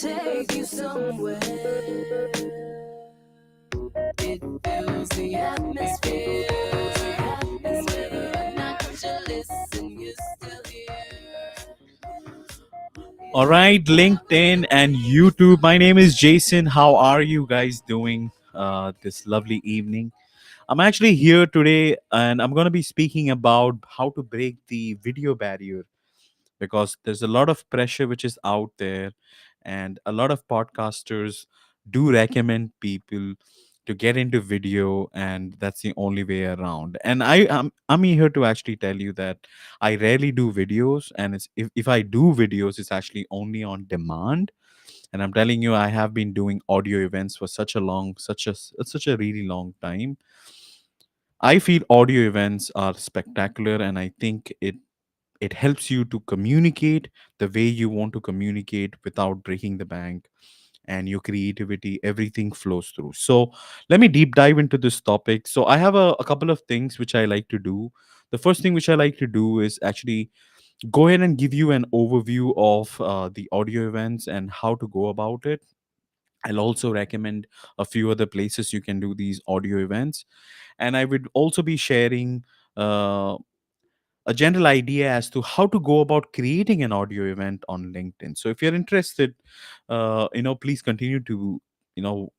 take you somewhere. It fills the atmosphere. And whether or not you listen, you're still here. All right, LinkedIn and YouTube. My name is Jason. How are you guys doing this lovely evening? I'm actually here today and I'm going to be speaking about how to break the video barrier because there's a lot of pressure which is out there, and a lot of podcasters do recommend people to get into video, and that's the only way around. And I'm here to actually tell you that I rarely do videos, and if I do videos, it's actually only on demand. And I'm telling you, I have been doing audio events for such a really long time. I feel audio events are spectacular, and I think it helps you to communicate the way you want to communicate without breaking the bank, and your creativity, everything flows through. So let me deep dive into this topic. So I have a couple of things which I like to do. The first thing which I like to do is actually go ahead and give you an overview of the audio events and how to go about it. I'll also recommend a few other places you can do these audio events, and I would also be sharing uh, a general idea as to how to go about creating an audio event on LinkedIn. So if you're interested, please continue to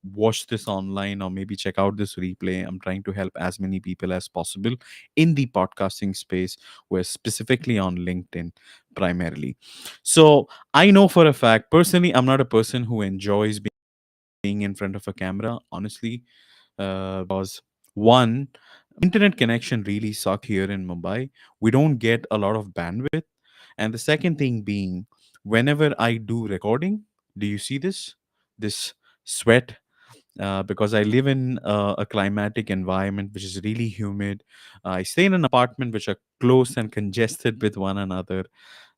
watch this online or maybe check out this replay. I'm trying to help as many people as possible in the podcasting space, where specifically on LinkedIn primarily. So I know for a fact, personally, I'm not a person who enjoys being in front of a camera, honestly, because one, internet connection really suck here in Mumbai. We don't get a lot of bandwidth. And the second thing being, whenever I do recording, do you see this? This sweat? Because I live in a climatic environment which is really humid. I stay in an apartment which are close and congested with one another,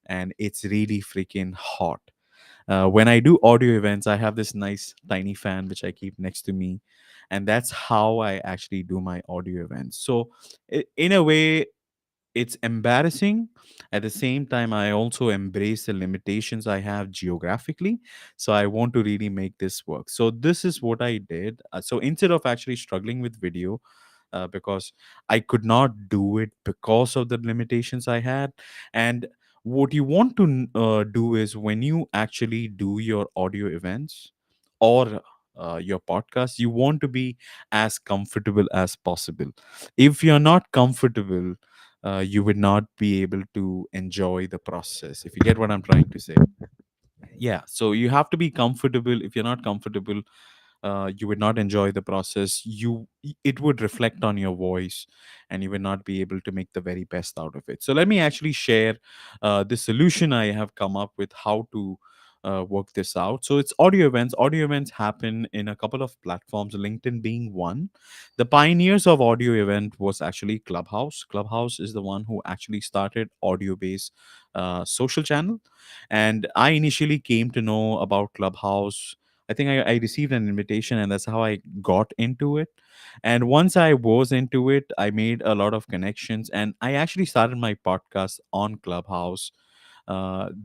and it's really freaking hot. When I do audio events, I have this nice tiny fan which I keep next to me, and that's how I actually do my audio events. So, in a way, it's embarrassing. At the same time, I also embrace the limitations I have geographically. So I want to really make this work. So this is what I did. So instead of actually struggling with video, because I could not do it because of the limitations I had. And what you want to do is, when you actually do your audio events or your podcast, you want to be as comfortable as possible. If you're not comfortable, you would not be able to enjoy the process, if you get what I'm trying to say. Yeah, so you have to be comfortable. If you're not comfortable, you would not enjoy the process. It would reflect on your voice, and you would not be able to make the very best out of it. So let me actually share the solution I have come up with, how to work this out. So it's audio events. Audio events happen in a couple of platforms, LinkedIn being one. The pioneers of audio event was actually Clubhouse is the one who actually started audio based social channel. And I initially came to know about Clubhouse. I think I received an invitation, and that's how I got into it. And once I was into it, I made a lot of connections, and I actually started my podcast on Clubhouse.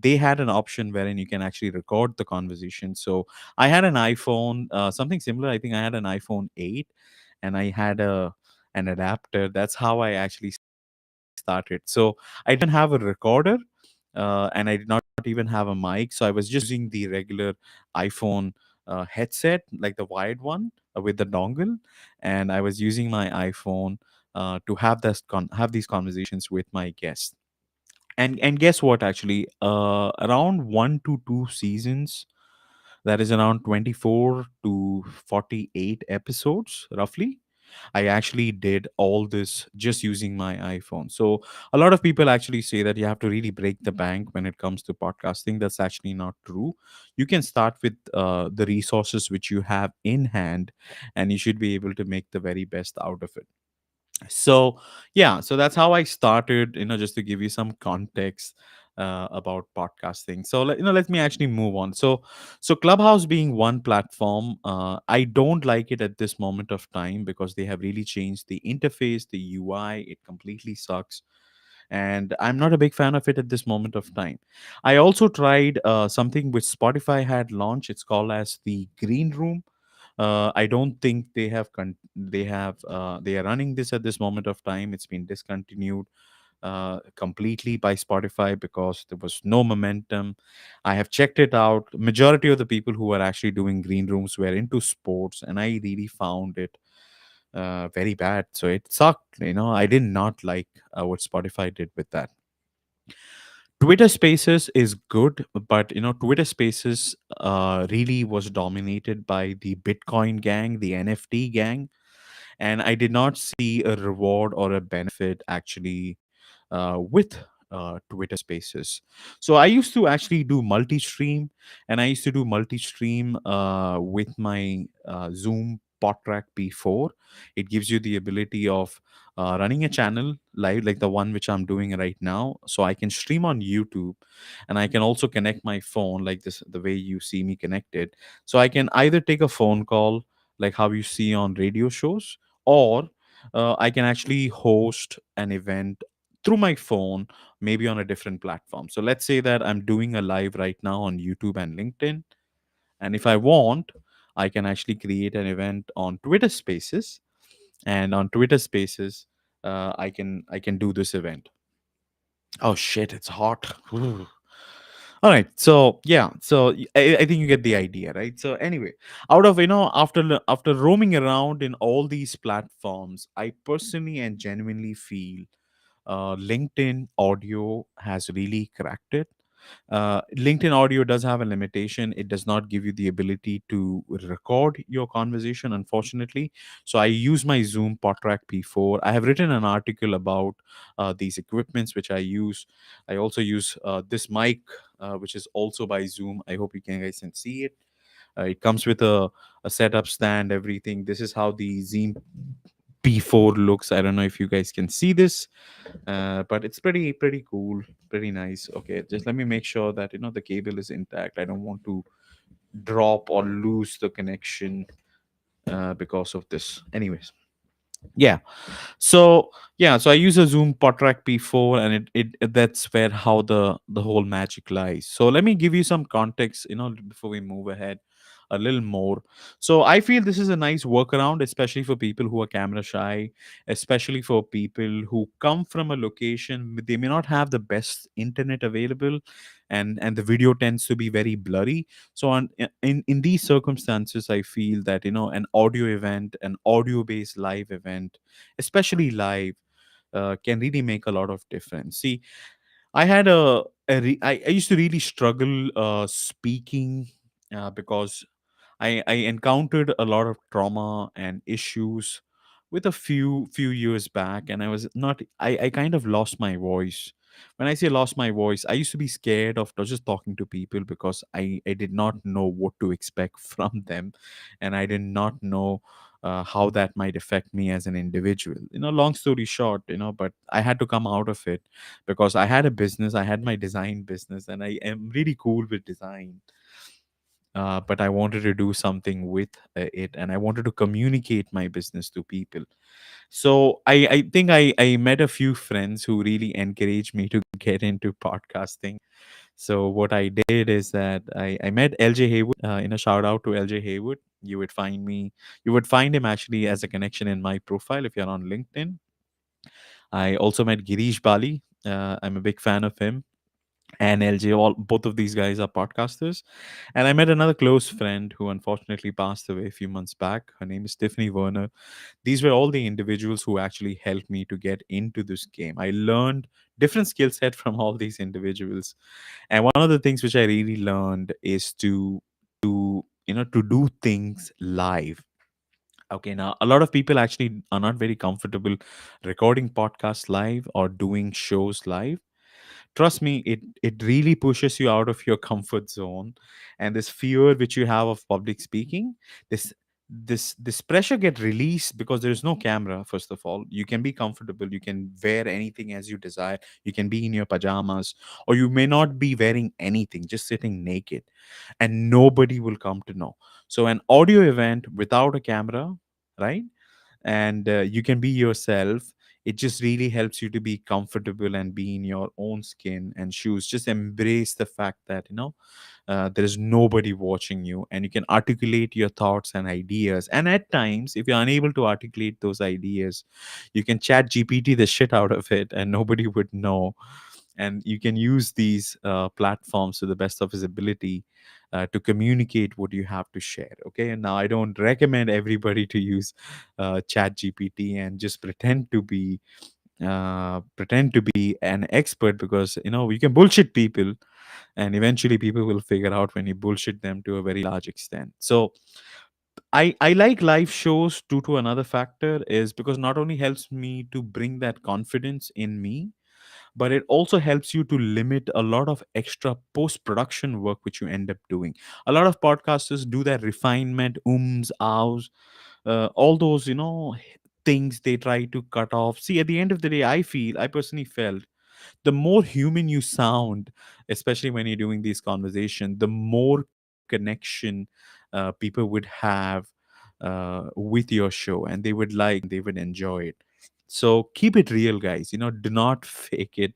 They had an option wherein you can actually record the conversation. So I had an iPhone, something similar. I think I had an iPhone 8, and I had an adapter. That's how I actually started. So I didn't have a recorder, and I did not even have a mic. So I was just using the regular iPhone headset, like the wired one with the dongle, and I was using my iPhone to have these conversations with my guests. And guess what? Actually, around 1 to 2 seasons, that is around 24 to 48 episodes, roughly. I actually did all this just using my iPhone. So a lot of people actually say that you have to really break the bank when it comes to podcasting. That's actually not true. You can start with the resources which you have in hand, and you should be able to make the very best out of it. So yeah, so that's how I started, just to give you some context about podcasting. So let me actually move on. So Clubhouse being one platform, I don't like it at this moment of time because they have really changed the interface, the UI. It completely sucks. and I'm not a big fan of it at this moment of time. I also tried something which Spotify had launched. It's called as the Green Room. I don't think they are running this at this moment of time. It's been discontinued completely by Spotify because there was no momentum. I have checked it out. Majority of the people who are actually doing green rooms were into sports, and I really found it very bad. So it sucked. I did not like what Spotify did with that. Twitter Spaces is good, but Twitter Spaces really was dominated by the Bitcoin gang, the NFT gang, and I did not see a reward or a benefit actually with Twitter Spaces. So I used to actually do multi-stream, and I used to do multi-stream with my Zoom PodTrack P4. It gives you the ability of running a channel live, like the one which I'm doing right now. So I can stream on YouTube, and I can also connect my phone like this, the way you see me connected. So I can either take a phone call, like how you see on radio shows, or I can actually host an event through my phone, maybe on a different platform. So let's say that I'm doing a live right now on YouTube and LinkedIn. And if I want, I can actually create an event on Twitter Spaces. And on Twitter Spaces, I can do this event. Oh shit, it's hot. Ooh. All right, so yeah, so I think you get the idea, right? So anyway, out of after roaming around in all these platforms, I personally and genuinely feel LinkedIn audio has really cracked it. LinkedIn audio does have a limitation. It does not give you the ability to record your conversation, unfortunately. So I use my Zoom PodTrack P4. I have written an article about these equipments which I use. I also use this mic, which is also by Zoom. I hope you guys can see it. It comes with a setup stand, everything. This is how the Zoom P4 looks. I don't know if you guys can see this, but it's pretty cool, pretty nice. Okay, just let me make sure that the cable is intact. I don't want to drop or lose the connection because of this. Anyways, yeah. So yeah, so I use a Zoom PodTrack P4, and that's where how the whole magic lies. So let me give you some context, before we move ahead a little more. So I feel this is a nice workaround, especially for people who are camera shy, especially for people who come from a location they may not have the best internet available, and the video tends to be very blurry. So in these circumstances, I feel that an audio event, an audio based live event, especially live, can really make a lot of difference. See, I had I used to really struggle speaking because I encountered a lot of trauma and issues with a few years back, and I was not I kind of lost my voice. When I say lost my voice, I used to be scared of not just talking to people because I did not know what to expect from them, and I did not know how that might affect me as an individual. Long story short, but I had to come out of it because I had a business, I had my design business, and I am really cool with design. But I wanted to do something with it, and I wanted to communicate my business to people. So I think I met a few friends who really encouraged me to get into podcasting. So what I did is that I met LJ Haywood. In a shout out to LJ Haywood, you would find him actually as a connection in my profile if you're on LinkedIn. I also met Girish Bali. I'm a big fan of him, and LJ. All both of these guys are podcasters. And I met another close friend who unfortunately passed away a few months back. Her name is Tiffany Werner. These were all the individuals who actually helped me to get into this game. I learned different skill set from all these individuals, and one of the things which I really learned is to do things live. Okay, now a lot of people actually are not very comfortable recording podcasts live or doing shows live. Trust me, it really pushes you out of your comfort zone, and this fear which you have of public speaking, this pressure get released because there is no camera. First of all, you can be comfortable, you can wear anything as you desire, you can be in your pajamas, or you may not be wearing anything, just sitting naked, and nobody will come to know. So an audio event without a camera, right? And you can be yourself. It just really helps you to be comfortable and be in your own skin and shoes. Just embrace the fact that, there is nobody watching you, and you can articulate your thoughts and ideas. And at times, if you're unable to articulate those ideas, you can chat GPT the shit out of it and nobody would know. And you can use these platforms to the best of his ability to communicate what you have to share. Okay, and now I don't recommend everybody to use chat GPT and just pretend to be an expert, because you can bullshit people, and eventually people will figure out when you bullshit them to a very large extent. So I like live shows due to another factor, is because not only helps me to bring that confidence in me, but it also helps you to limit a lot of extra post production work which you end up doing. A lot of podcasters do that refinement, ahs, all those things they try to cut off. See, at the end of the day, I personally felt the more human you sound, especially when you're doing these conversations, the more connection people would have with your show, and they would like and they would enjoy it. So keep it real, guys. Do not fake it.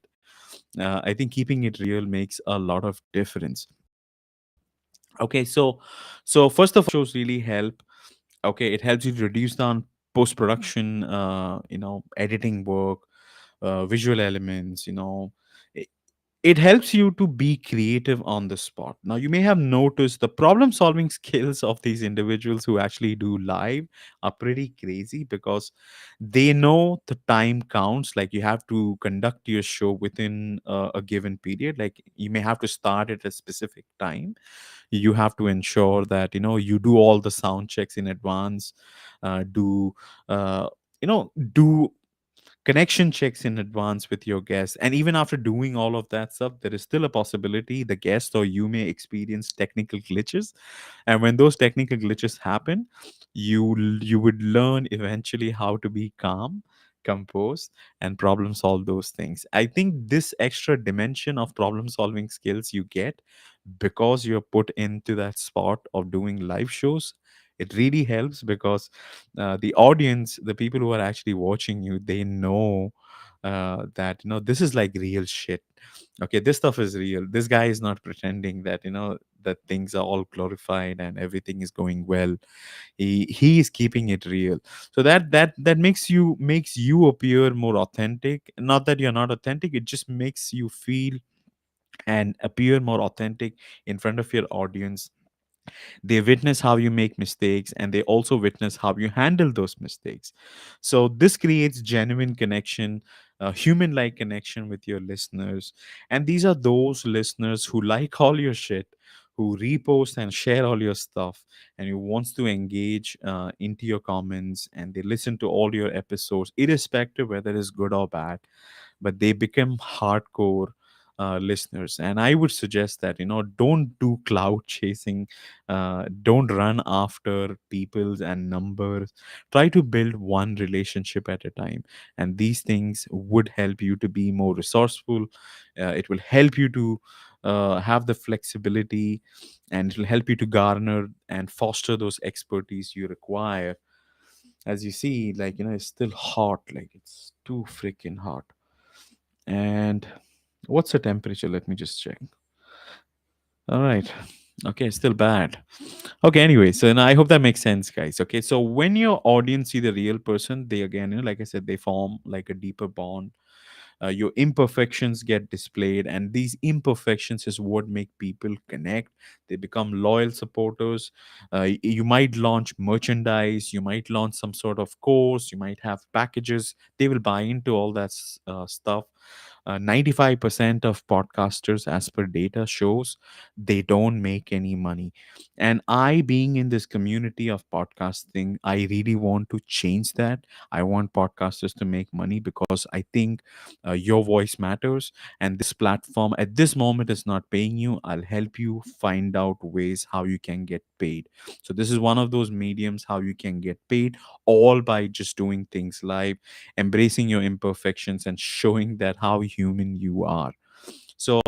I think keeping it real makes a lot of difference. Okay, so first of all, shows really help. Okay, it helps you to reduce down post production, editing work, visual elements. It, it helps you to be creative on the spot. Now, you may have noticed the problem solving skills of these individuals who actually do live are pretty crazy, because they know the time counts. Like, you have to conduct your show within a given period. Like, you may have to start at a specific time. You have to ensure that you do all the sound checks in advance, do do connection checks in advance with your guests. And even after doing all of that stuff, there is still a possibility the guest or you may experience technical glitches. And when those technical glitches happen, you would learn eventually how to be calm, composed, and problem solve those things. I think this extra dimension of problem solving skills you get because you're put into that spot of doing live shows. It really helps, because the audience, the people who are actually watching you, they know that this is like real shit. Okay, this stuff is real. This guy is not pretending that that things are all glorified and everything is going well. He is keeping it real. So that makes you appear more authentic. Not that you're not authentic, it just makes you feel and appear more authentic in front of your audience. They witness how you make mistakes, and they also witness how you handle those mistakes. So this creates genuine connection, human like connection with your listeners. And these are those listeners who like all your shit, who repost and share all your stuff, and who wants to engage into your comments, and they listen to all your episodes irrespective whether it's good or bad. But they become hardcore listeners. And I would suggest that don't do cloud chasing, don't run after peoples and numbers. Try to build one relationship at a time, and these things would help you to be more resourceful. It will help you to have the flexibility, and it will help you to garner and foster those expertise you require. As you see, like it's still hot, like it's too freaking hot. And what's the temperature? Let me just check. All right. Okay, still bad. Okay, anyway, so now I hope that makes sense, guys. Okay, so when your audience see the real person, they again, like I said, they form like a deeper bond. Your imperfections get displayed, and these imperfections is what make people connect. They become loyal supporters. You might launch merchandise, you might launch some sort of course, you might have packages. They will buy into all that stuff. 95% of podcasters, as per data shows, they don't make any money. And I, being in this community of podcasting, I really want to change that. I want podcasters to make money, because I think your voice matters. And this platform at this moment is not paying you. I'll help you find out ways how you can get paid. So this is one of those mediums how you can get paid, all by just doing things live, embracing your imperfections, and showing that how human you are. So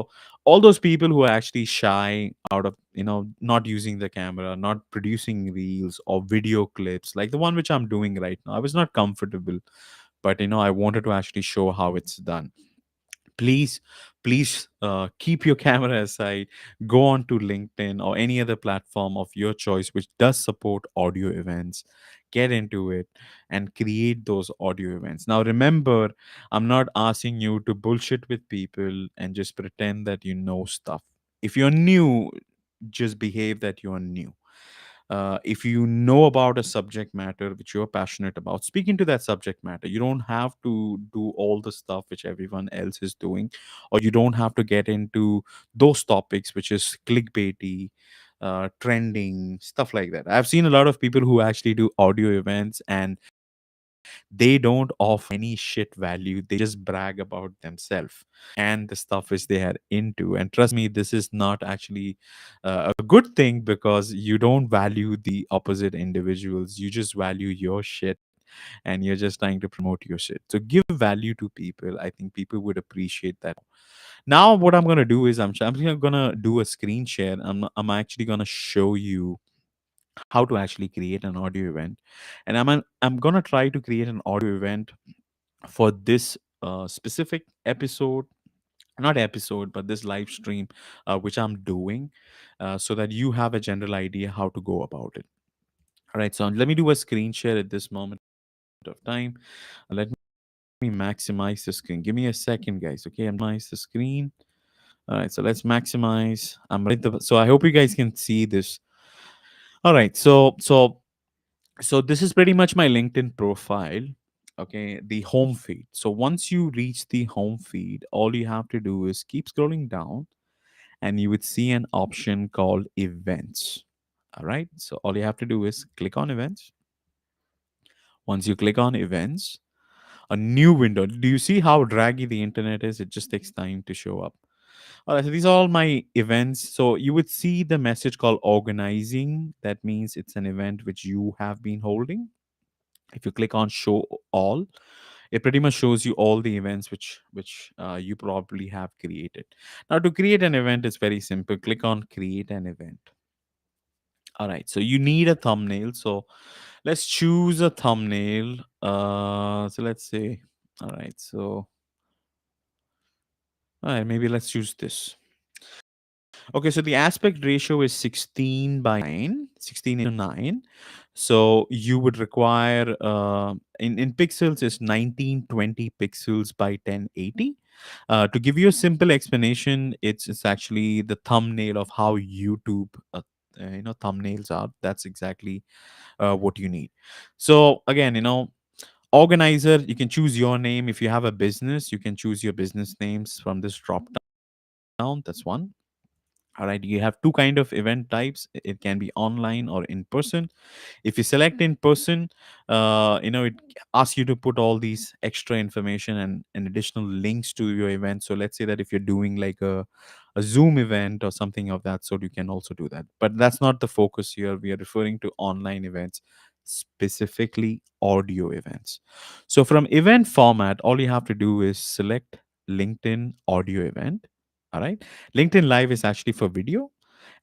all those people who are actually shy out of not using the camera, not producing reels or video clips like the one which I'm doing right now, I was not comfortable. but I wanted to actually show how it's done. Please keep your camera aside, go on to LinkedIn or any other platform of your choice which does support audio events. Get into it and create those audio events. Now remember, I'm not asking you to bullshit with people and just pretend that you know stuff. If you're new, just behave that you're new. If you know about a subject matter which you're passionate about, speak into that subject matter. You don't have to do all the stuff which everyone else is doing, or you don't have to get into those topics which is clickbaity, trending, stuff like that. I've seen a lot of people who actually do audio events and they don't offer any shit value. They just brag about themselves and the stuff which they are into. And trust me, this is not actually a good thing, because you don't value the opposite individuals. You just value your shit and you're just trying to promote your shit. So give value to people. I think people would appreciate that. Now, what I'm going to do is I'm going to do a screen share. I'm actually going to show you how to actually create an audio event, and I'm gonna try to create an audio event for this specific episode, not episode, but this live stream, which I'm doing, so that you have a general idea how to go about it. All right, so let me do a screen share at this moment of time. Let me maximize the screen. Give me a second, guys. Okay, I'm just gonna maximize the screen. All right, so let's maximize. I'm right. So I hope you guys can see this. All right, so this is pretty much my LinkedIn profile. Okay, the home feed. So once you reach the home feed, all you have to do is keep scrolling down and you would see an option called events. All right, so all you have to do is click on events. Once you click on events, a new window. Do you see how draggy the internet is? It just takes time to show up. All right, so these are all my events. So you would see the message called organizing. That means it's an event which you have been holding. If you click on show all, it pretty much shows you all the events which you probably have created. Now, to create an event is very simple. Click on create an event. All right, so you need a thumbnail. So let's choose a thumbnail. So let's say, all right, so all right, maybe let's choose this. Okay, so the aspect ratio is 16 by 9, 16 into 9. So you would require, in pixels, is 1920 pixels by 1080. To give you a simple explanation, it's actually the thumbnail of how YouTube, thumbnails are. That's exactly what you need. So again, organizer, you can choose your name. If you have a business, you can choose your business names from this drop down. That's one. All right, you have two kind of event types. It can be online or in person. If you select in person, it asks you to put all these extra information and additional links to your event. So let's say that if you're doing like a Zoom event or something of that sort, you can also do that. But that's not the focus here. We are referring to online events, specifically audio events. So from event format, all you have to do is select LinkedIn audio event. All right. LinkedIn Live is actually for video.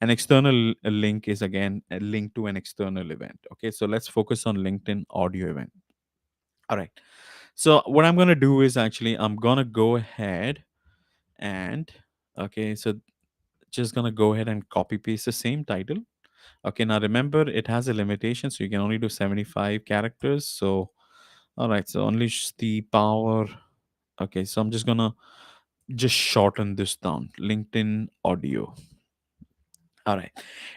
An external link is again a link to an external event. Okay. So let's focus on LinkedIn audio event. All right. So what I'm going to do is actually I'm going to go ahead and, okay. So just going to go ahead and copy paste the same title. Okay. Now remember, it has a limitation. So you can only do 75 characters. So, all right. So unleash the power. Okay. So I'm just going to just shorten this down. LinkedIn audio. All right.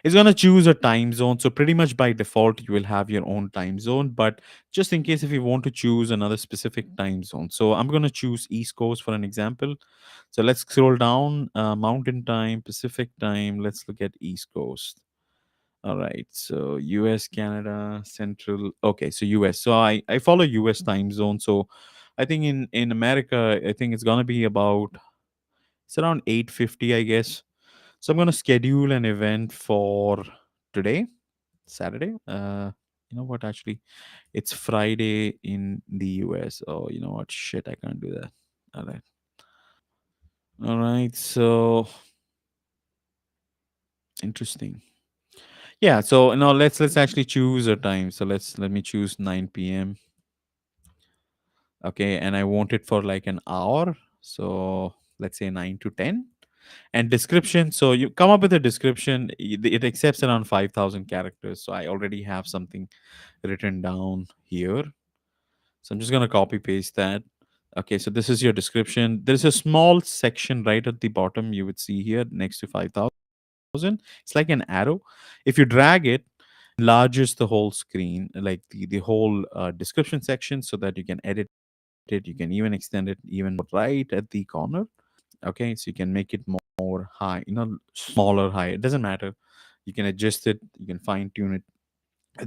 It's going to choose a time zone. So, pretty much by default, you will have your own time zone. But just in case if you want to choose another specific time zone. So, I'm going to choose East Coast for an example. So, let's scroll down Mountain Time, Pacific Time. Let's look at East Coast. All right. So, US, Canada, Central. Okay. So, US. So, I follow US time zone. So, I think in America, I think it's going to be about, it's around 8:50, I guess. So I'm going to schedule an event for today, Saturday. You know what? Actually, it's Friday in the US. Oh, you know what? Shit, I can't do that. All right. All right. So interesting. Yeah. So now let's actually choose a time. So let me choose 9 p.m. Okay, and I want it for like an hour. So let's say 9 to 10. And description, so you come up with a description. It accepts around 5,000 characters. So I already have something written down here. So I'm just going to copy paste that. Okay, so this is your description. There's a small section right at the bottom you would see here next to 5,000. It's like an arrow. If you drag it, enlarges the whole screen, like the whole description section, so that you can edit it. You can even extend it even right at the corner. Okay, so you can make it more high, smaller, high. It doesn't matter. You can adjust it. You can fine tune it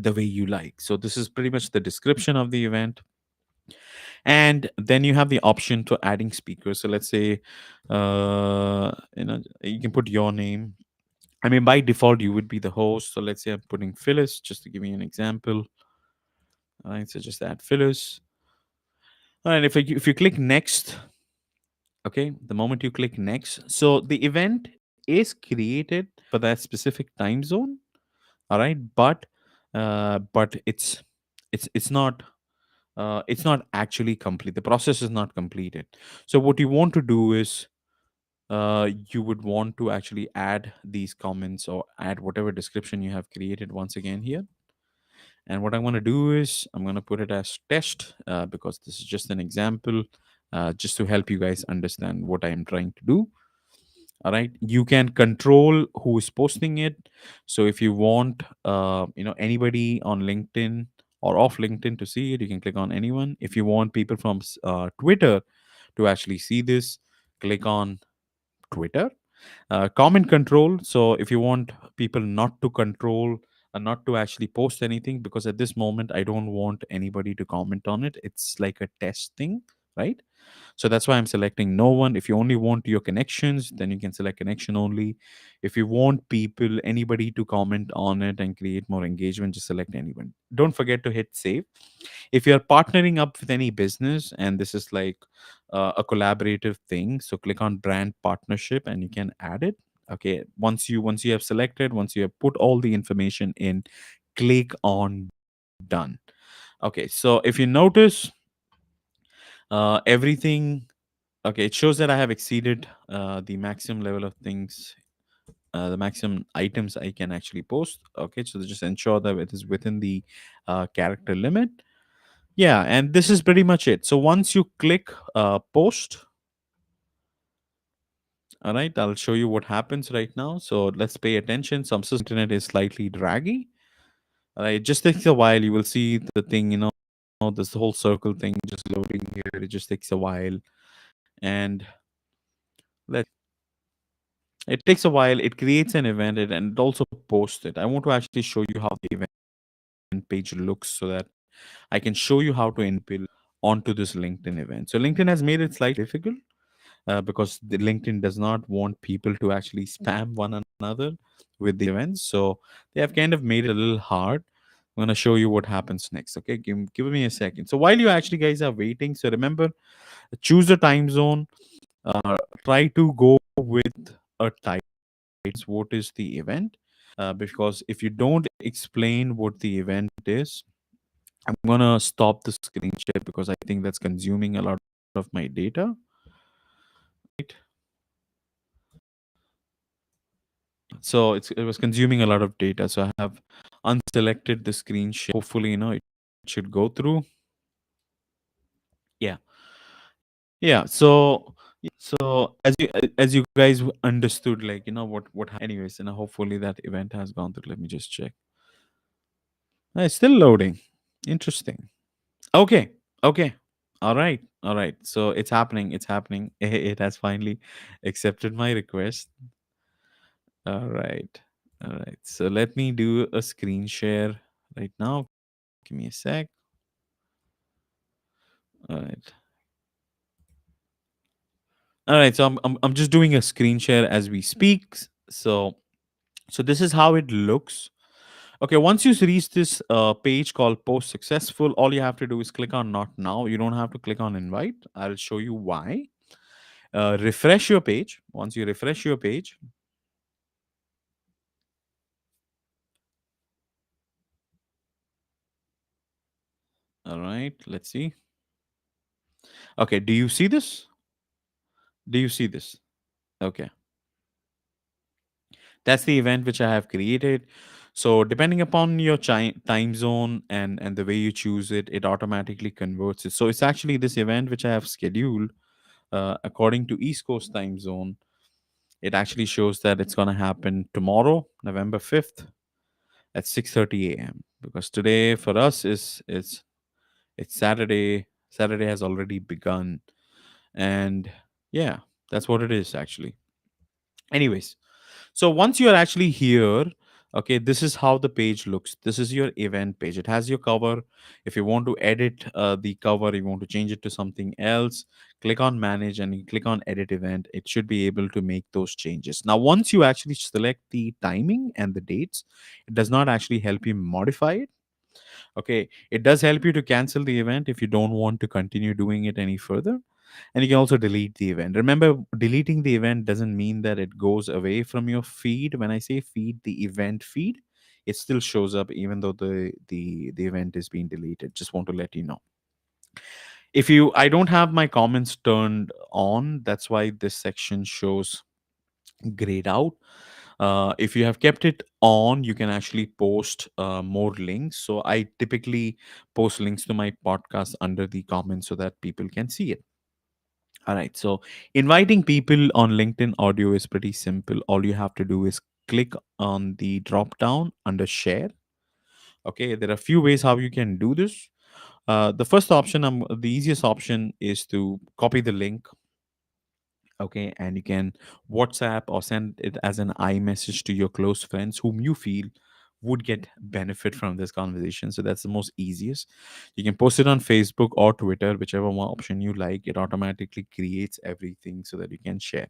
the way you like. So this is pretty much the description of the event. And then you have the option to adding speakers. So let's say you can put your name. I mean, by default you would be the host. So let's say I'm putting Phyllis, just to give you an example. All right, so just add Phyllis. All right, if you click next, okay, the moment you click next, so the event is created for that specific time zone. All right, but it's not actually complete. The process is not completed. So what you want to do is you would want to actually add these comments or add whatever description you have created once again here. And what I'm going to do is I'm going to put it as test, because this is just an example, just to help you guys understand what I am trying to do. All right, you can control who is posting it. So if you want anybody on LinkedIn or off LinkedIn to see it, you can click on anyone. If you want people from Twitter to actually see this, click on Twitter. Comment control, so if you want people not to control and not to actually post anything, because at this moment I don't want anybody to comment on it. It's like a test thing, right? So that's why I'm selecting no one. If you only want your connections, then you can select connection only. If you want people, anybody to comment on it and create more engagement, just select anyone. Don't forget to hit save. If you're partnering up with any business and this is like a collaborative thing, so click on brand partnership and you can add it. Okay, once you have selected, once you have put all the information in, click on done. Okay, so if you notice, everything, okay, it shows that I have exceeded the maximum level of things, the maximum items I can actually post. Okay, so just ensure that it is within the character limit. Yeah, and this is pretty much it. So once you click post, all right, I'll show you what happens right now. So let's pay attention. Some system internet is slightly draggy. All right, it just takes a while. You will see the thing, this whole circle thing just loading here. It just takes a while. And let it takes a while. It creates an event and it also posts it. I want to actually show you how the event page looks so that I can show you how to input onto this LinkedIn event. So LinkedIn has made it slightly difficult because the LinkedIn does not want people to actually spam one another with the events. So they have kind of made it a little hard. I'm going to show you what happens next. Okay, give me a second. So while you actually guys are waiting, so remember, choose a time zone. Try to go with a title. What is the event? Because if you don't explain what the event is, I'm gonna stop the screen share because I think that's consuming a lot of my data. Right? So it was consuming a lot of data. So I have unselected the screen share. Hopefully, it should go through. Yeah. Yeah. So as you guys understood, like what anyways, hopefully that event has gone through. Let me just check. It's still loading. Interesting. Okay. Okay. All right. All right. So it's happening. It's happening. It has finally accepted my request. All right. All right. So let me do a screen share right now. Give me a sec. All right. All right. So I'm just doing a screen share as we speak. So this is how it looks. Okay, once you reach this page called post successful, all you have to do is click on not now. You don't have to click on invite. I'll show you why. Refresh your page. Once you refresh your page, all right, let's see. Okay, do you see this? Do you see this? Okay, that's the event which I have created. So depending upon your time zone and the way you choose it, it automatically converts it. So it's actually this event which I have scheduled according to East Coast time zone. It actually shows that it's going to happen tomorrow, November 5th at 6:30 a.m. because today for us is it's Saturday. Saturday has already begun, and yeah, that's what it is actually. Anyways, so once you're actually here, okay, this is how the page looks. This is your event page. It has your cover. If you want to edit the cover, you want to change it to something else, click on manage and you click on edit event. It should be able to make those changes. Now, once you actually select the timing and the dates, it does not actually help you modify it. Okay, it does help you to cancel the event if you don't want to continue doing it any further, and you can also delete the event. Remember, deleting the event doesn't mean that it goes away from your feed. When I say feed, the event feed, it still shows up even though the event is being deleted. Just want to let you know. If you I don't have my comments turned on, that's why this section shows grayed out. If you have kept it on, you can actually post more links. So I typically post links to my podcast under the comments so that people can see it. All right. So inviting people on LinkedIn audio is pretty simple. All you have to do is click on the drop down under share. Okay. There are a few ways how you can do this. The first option, the easiest option is to copy the link. Okay. And you can WhatsApp or send it as an iMessage to your close friends whom you feel would get benefit from this conversation. So that's the most easiest. You can post it on Facebook or Twitter, whichever one option you like. It automatically creates everything so that you can share.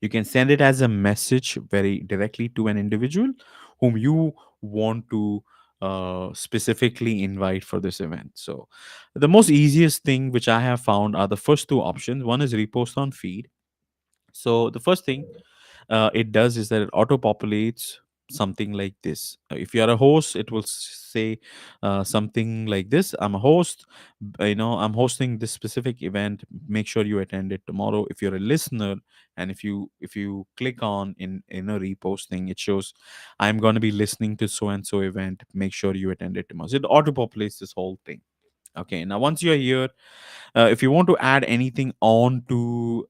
You can send it as a message very directly to an individual whom you want to specifically invite for this event. So the most easiest thing which I have found are the first two options. One is repost on feed. So the first thing it does is that it auto populates something like this. If you are a host, it will say something like this: I'm a host, I'm hosting this specific event, make sure you attend it tomorrow. If you're a listener, and if you click on in a reposting, it shows I'm going to be listening to so and so event, make sure you attend it tomorrow. So it auto populates this whole thing. Okay, now once you're here, if you want to add anything on to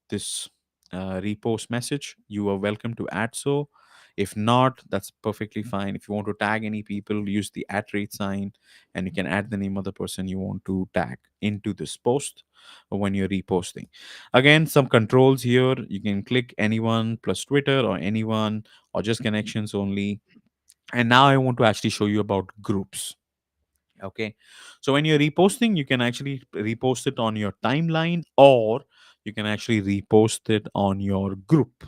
this repost message, you are welcome to add so. If not, that's perfectly fine. If you want to tag any people, use the at rate sign and you can add the name of the person you want to tag into this post when you're reposting. Again, some controls here. You can click anyone plus Twitter or anyone or just connections only. And now I want to actually show you about groups. Okay, so when you're reposting, you can actually repost it on your timeline, or you can actually repost it on your group,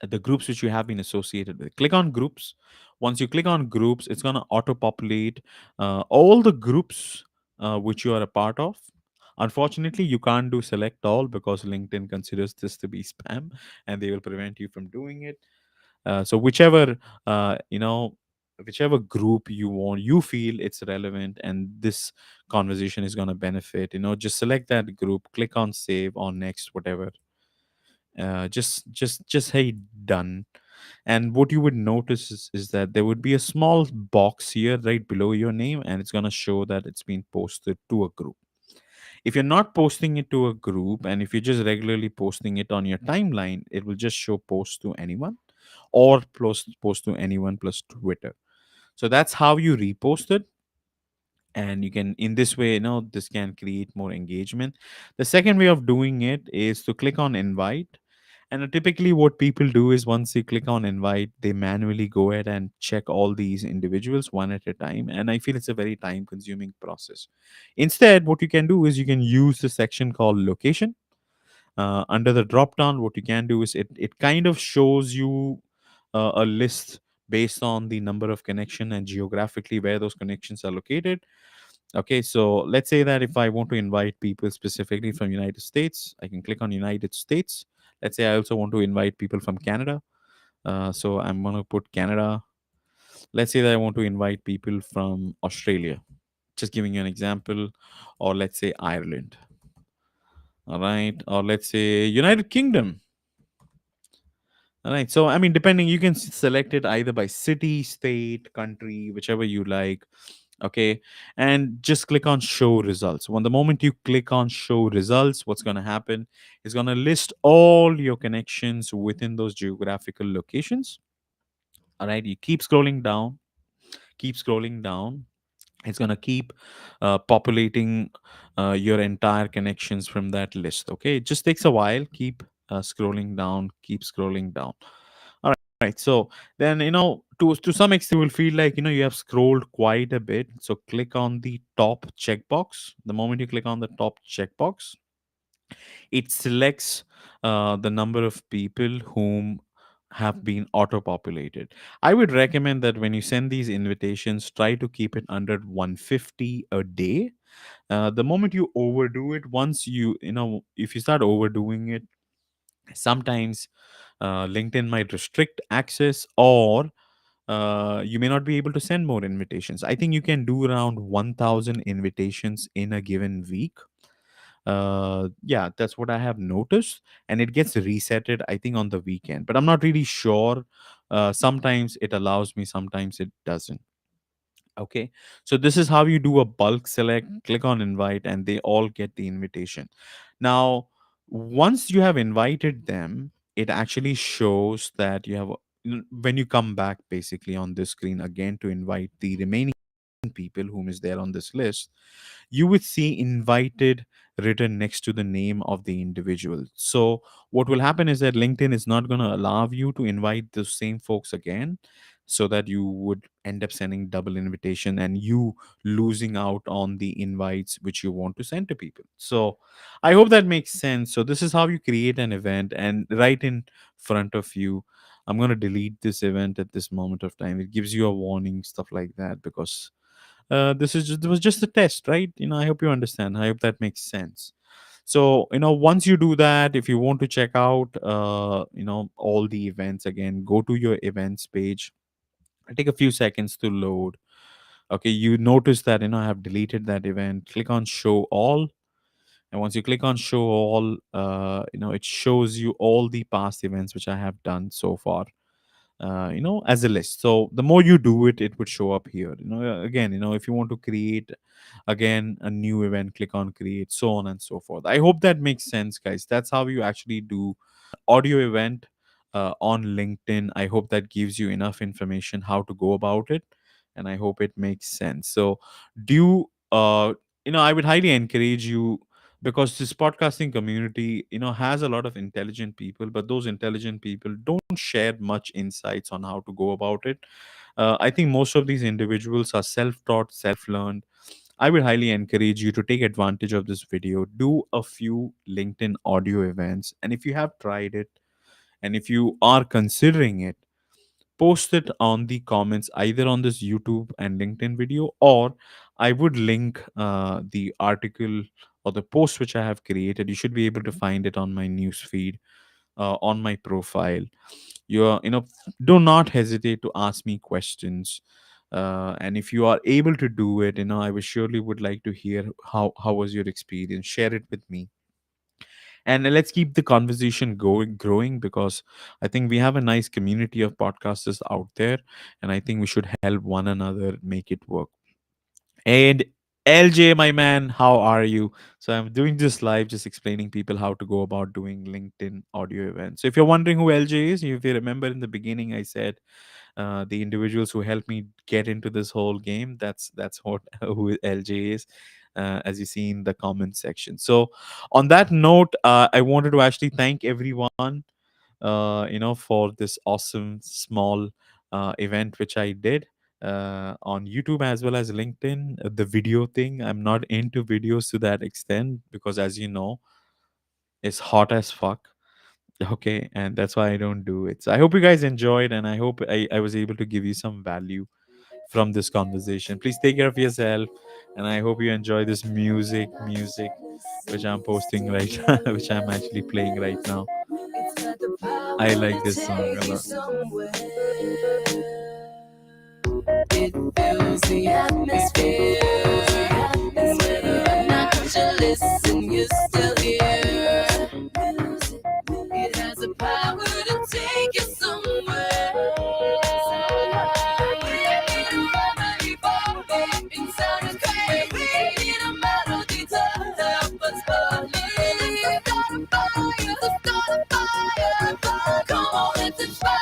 the groups which you have been associated with. Click on groups. Once you click on groups, it's going to auto populate all the groups which you are a part of. Unfortunately, you can't do select all because LinkedIn considers this to be spam and they will prevent you from doing it. So whichever uh, you know whichever group you want, you feel it's relevant and this conversation is going to benefit, just select that group, click on save or next, whatever. Just hey, done. And what you would notice is that there would be a small box here right below your name, and it's going to show that it's been posted to a group. If you're not posting it to a group, and if you're just regularly posting it on your timeline, it will just show post to anyone or post to anyone plus Twitter. So that's how you repost it. And you can, in this way, this can create more engagement. The second way of doing it is to click on invite. And typically, what people do is once they click on invite, they manually go ahead and check all these individuals one at a time. And I feel it's a very time consuming process. Instead, what you can do is you can use the section called location. Under the drop down, what you can do is it kind of shows you a list based on the number of connection and geographically where those connections are located. Okay, so let's say that if I want to invite people specifically from United States, I can click on United States. Let's say I also want to invite people from Canada. So I'm going to put Canada. Let's say that I want to invite people from Australia. Just giving you an example, or let's say Ireland, all right, or let's say United Kingdom. All right. So, I mean, depending, you can select it either by city, state, country, whichever you like. Okay. And just click on show results. When the moment you click on show results, what's going to happen is going to list all your connections within those geographical locations. All right. You keep scrolling down. It's going to keep populating your entire connections from that list. Okay. It just takes a while. Keep scrolling down, keep scrolling down. Right. So then, to some extent, you will feel like, you have scrolled quite a bit. So click on the top checkbox. The moment you click on the top checkbox, it selects the number of people whom have been auto populated. I would recommend that when you send these invitations, try to keep it under 150 a day. The moment you overdo it, once if you start overdoing it, sometimes LinkedIn might restrict access, or you may not be able to send more invitations. I think you can do around 1,000 invitations in a given week. Yeah, that's what I have noticed, and it gets resetted, I think, on the weekend, but I'm not really sure. Sometimes it allows me, sometimes it doesn't. Okay, so this is how you do a bulk select. Click on invite, and they all get the invitation. Now, once you have invited them, it actually shows that you have, when you come back basically on this screen again to invite the remaining people whom is there on this list, you would see invited written next to the name of the individual. So what will happen is that LinkedIn is not going to allow you to invite the same folks again, so that you would end up sending double invitation and you losing out on the invites which you want to send to people. So I hope that makes sense. So this is how you create an event, and right in front of you, I'm going to delete this event at this moment of time. It gives you a warning, stuff like that, because this was just a test, right? I hope you understand. I hope that makes sense. So once you do that, if you want to check out all the events again, go to your events page. It'll take a few seconds to load. Okay, you notice that I have deleted that event. Click on show all, and once you click on show all, it shows you all the past events which I have done so far, as a list. So the more you do it, it would show up here. Again, if you want to create again a new event, click on create, so on and so forth. I hope that makes sense, guys. That's how you actually do audio event on LinkedIn. I hope that gives you enough information how to go about it, and I hope it makes sense. So, do you, I would highly encourage you, because this podcasting community, has a lot of intelligent people, but those intelligent people don't share much insights on how to go about it. I think most of these individuals are self-taught, self-learned. I would highly encourage you to take advantage of this video, do a few LinkedIn audio events, and if you have tried it, and if you are considering it, post it on the comments either on this YouTube and LinkedIn video, or I would link the article or the post which I have created. You should be able to find it on my news feed, on my profile. Do not hesitate to ask me questions. And if you are able to do it, I would surely would like to hear how was your experience. Share it with me, and let's keep the conversation going growing, because I think we have a nice community of podcasters out there, and I think we should help one another make it work. And LJ, my man, how are you? So I'm doing this live, just explaining people how to go about doing LinkedIn audio events. So if you're wondering who LJ is, if you remember in the beginning I said the individuals who helped me get into this whole game, that's what who LJ is, as you see in the comment section. So on that note, I wanted to actually thank everyone, for this awesome small event which I did on YouTube as well as LinkedIn. The video thing, I'm not into videos to that extent, because as you know, it's hot as fuck. Okay, and that's why I don't do it. So I hope you guys enjoyed, and I hope I was able to give you some value from this conversation. Please take care of yourself, and I hope you enjoy this music which I'm posting right which I'm actually playing right now. It's got the power I to like this song take a you lot. somewhere. It fills the atmosphere.